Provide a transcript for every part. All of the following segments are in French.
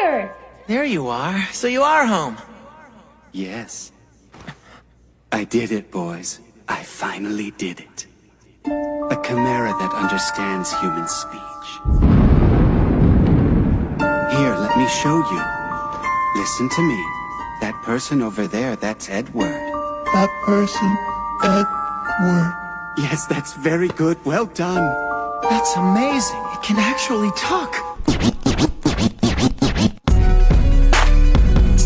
here! There you are. So you are home. Yes. I did it, boys. I finally did it. A chimera that understands human speech. Here, let me show you. Listen to me. That person over there, that's Edward. That person, Edward. Yes, that's very good. Well done. That's amazing. It can actually talk.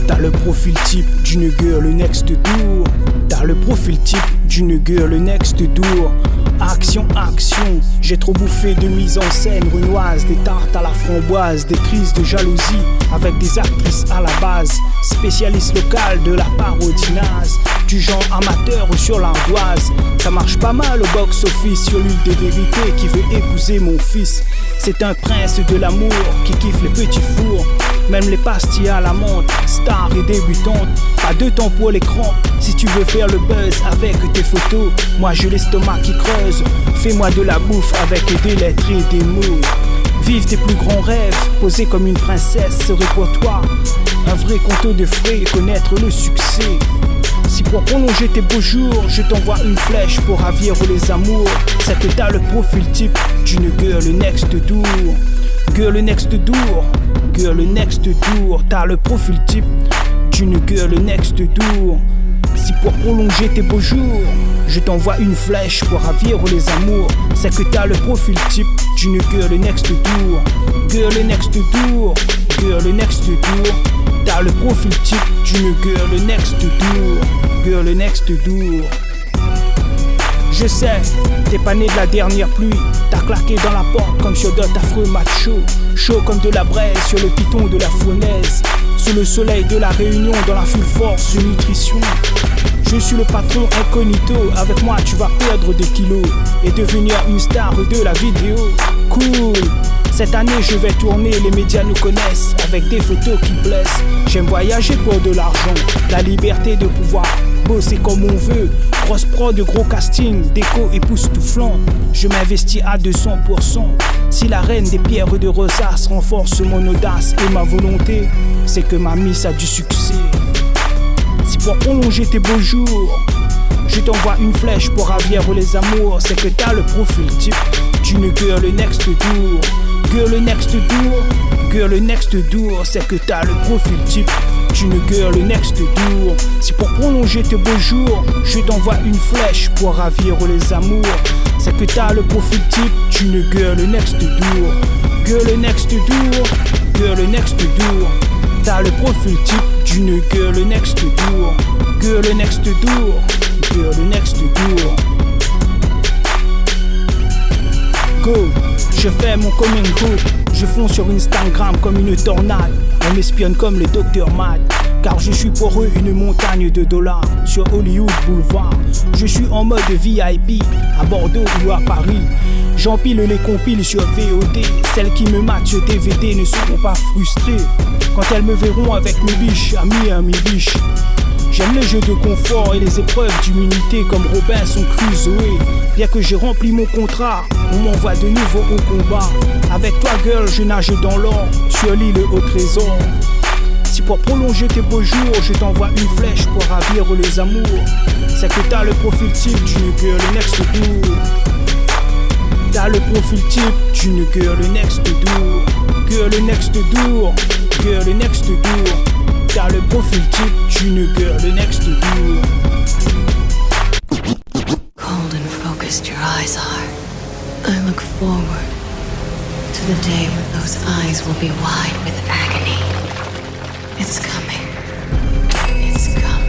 T'as le profil type d'une girl next door. T'as le profil type d'une girl next door. Action, action, j'ai trop bouffé de mise en scène renoise, des tartes à la framboise, des crises de jalousie avec des actrices à la base, spécialiste local de la parodie naze, du genre amateur sur l'ardoise. Ça marche pas mal au box-office sur l'île des vérités qui veut épouser mon fils. C'est un prince de l'amour qui kiffe les petits fours, même les pastilles à la menthe, star et débutante. Pas de temps pour l'écran, si tu veux faire le buzz avec tes photos. Moi j'ai l'estomac qui creuse, fais-moi de la bouffe avec des lettres et des mots. Vive tes plus grands rêves, poser comme une princesse serait pour toi un vrai conto de frais et connaître le succès. Si pour prolonger tes beaux jours, je t'envoie une flèche pour ravir les amours, c'est que t'as le profil type d'une girl next door. Girl next door, girl next door, t'as le profil type d'une girl next door. Si pour prolonger tes beaux jours, je t'envoie une flèche pour ravir les amours, c'est que t'as le profil type d'une girl next door. Girl next door, girl next door, t'as le profil type d'une girl next door. Girl next door. Je sais, t'es pas né de la dernière pluie. T'as claqué dans la porte comme sur d'autres affreux macho. Chaud comme de la braise sur le piton de la fournaise. Sous le soleil de la Réunion, dans la full force de nutrition. Je suis le patron incognito. Avec moi tu vas perdre des kilos et devenir une star de la vidéo. Cool. Cette année je vais tourner, les médias nous connaissent avec des photos qui blessent. J'aime voyager pour de l'argent, la liberté de pouvoir bosser comme on veut. Grosse prod, de gros casting, déco époustouflant. Je m'investis à 200%. Si la reine des pierres de Rosas renforce mon audace et ma volonté, c'est que ma miss a du succès. Si pour prolonger tes beaux jours, je t'envoie une flèche pour ravir les amours, c'est que t'as le profil type d'une girl next door. Girl next door, girl next door, c'est que t'as le profil type d'une girl next door. Si pour prolonger tes beaux jours, je t'envoie une flèche pour ravir les amours, c'est que t'as le profil type d'une girl next door. Girl next door, girl next door, t'as le profil type d'une girl next door. Girl next door, girl next door. Go, je fais mon coming good, je fonce sur Instagram comme une tornade. On m'espionne comme le Dr Mad, car je suis pour eux une montagne de dollars sur Hollywood Boulevard. Je suis en mode VIP à Bordeaux ou à Paris. J'empile les compiles sur VOD. Celles qui me matchent sur DVD ne seront pas frustrées quand elles me verront avec mes biches, amis à mes biches. J'aime les jeux de confort et les épreuves d'immunité comme Robinson Crusoe. Bien que j'ai rempli mon contrat, on m'envoie de nouveau au combat. Avec toi girl, je nage dans l'or, sur l'île au trésor. Si pour prolonger tes beaux jours, je t'envoie une flèche pour ravir les amours, c'est que t'as le profil type d'une girl next door. T'as le profil type d'une girl next door. Girl next door, girl next door, t'as le profil type d'une girl next door. Cold and focused your eyes are. I look forward to the day when those eyes will be wide with agony. It's coming. It's coming.